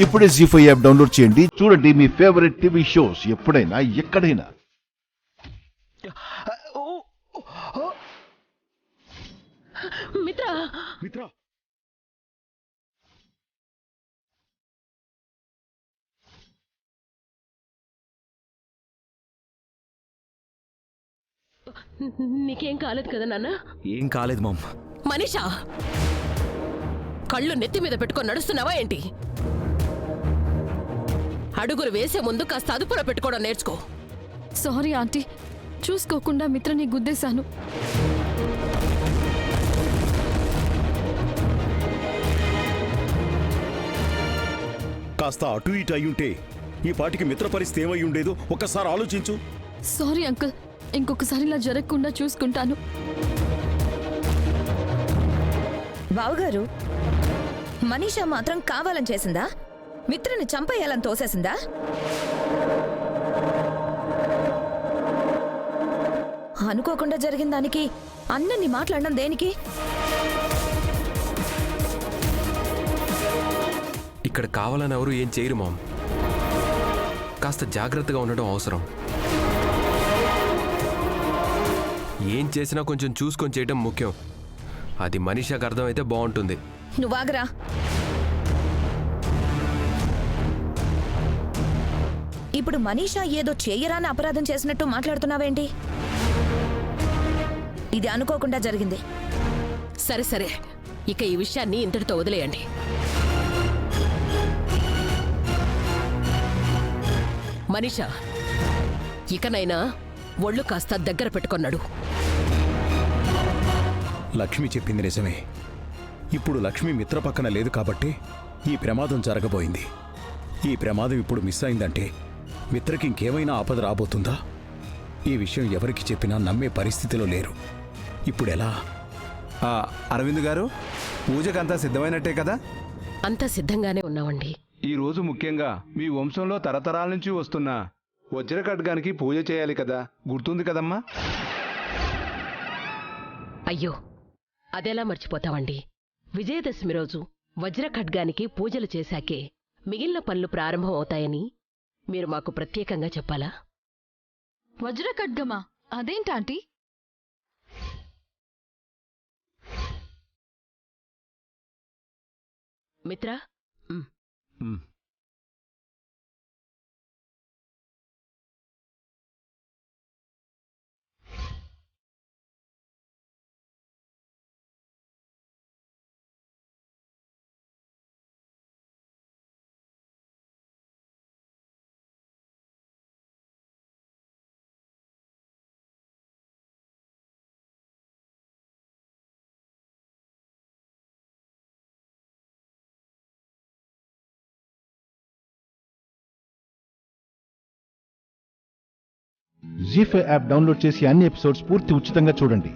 ఇప్పుడే జీ5 app download చేయండి. చూడండి మీ ఫేవరెట్ టీవీ షోస్ ఎప్పుడైనా ఎక్కడైనా. మిత్ర మిత్ర నీకేం కాలేదు కదా నాన్న? ఏం కాలేదు మామ్. మనీషా, కళ్ళు నెత్తి మీద పెట్టుకొని నడుస్తున్నావా ఏంటి? అడుగులు వేసే ముందు కాస్త అదుపులో పెట్టుకోవడం నేర్చుకో. సారీ ఆంటీ, చూసుకోకుండా మిత్రని గుద్దేశాను. కాస్త అటు ఇటు అయ్యుంటే ఈ పాటికి మిత్ర పరిస్థితి ఏమై ఉండేదో ఒక్కసారి ఆలోచించు. సారీ అంకుల్, ఇంకొకసారి ఇలా జరగకుండా చూసుకుంటాను. బావగారు, మనీషా మాత్రం కావాలని చేసిందా? మిత్రని చంపేయాలని తోసేసిందా? అనుకోకుండా జరిగిన దానికి అన్నన్ని మాట్లాడడం దేనికి? ఇక్కడ కావాలని ఎవరు ఏం చేయరు మామ్. కాస్త జాగ్రత్తగా ఉండడం అవసరం. ఏం చేసినా కొంచెం చూసుకొని చేయడం ముఖ్యం. అది మనీషాకు అర్థమైతే బాగుంటుంది. నువ్వాగరా. ఇప్పుడు మనీషా ఏదో చేయరాని అపరాధం చేసినట్టు మాట్లాడుతున్నావేంటి? ఇది అనుకోకుండా జరిగింది. సరే సరే, ఇక ఈ విషయాన్ని ఇంతటితో వదిలేయండి. మనీషా, ఇకనైనా ఒళ్ళు కాస్త దగ్గర పెట్టుకున్నాడు. లక్ష్మి చెప్పింది నిజమే. ఇప్పుడు లక్ష్మి మిత్ర పక్కన లేదు కాబట్టి ఈ ప్రమాదం జరగబోయింది. ఈ ప్రమాదం ఇప్పుడు మిస్ అయిందంటే మిత్రకి ఇంకేమైనా ఆపద రాబోతుందా? ఈ విషయం ఎవరికి చెప్పినా నమ్మే పరిస్థితిలో లేరు. ఇప్పుడెలా? అరవింద్ గారు, పూజకంతా సిద్ధమైనట్టే కదా? అంతా సిద్ధంగానే ఉన్నామండి. ఈ రోజు ముఖ్యంగా మీ వంశంలో తరతరాల నుంచి వస్తున్న వజ్ర ఖడ్గానికి పూజ చేయాలి కదా, గుర్తుంది కదమ్మా? అయ్యో, అదెలా మర్చిపోతామండి. విజయదశమి రోజు వజ్ర ఖడ్గానికి పూజలు చేశాకే మిగిలిన పనులు ప్రారంభం అవుతాయని మీరు మాకు ప్రత్యేకంగా చెప్పాలా? వజ్ర ఖడ్గమా? అదేంటాంటీ? మిత్ర, జీ5 యాప్ డౌన్లోడ్ చేసి అన్ని ఎపిసోడ్స్ పూర్తి ఉచితంగా చూడండి.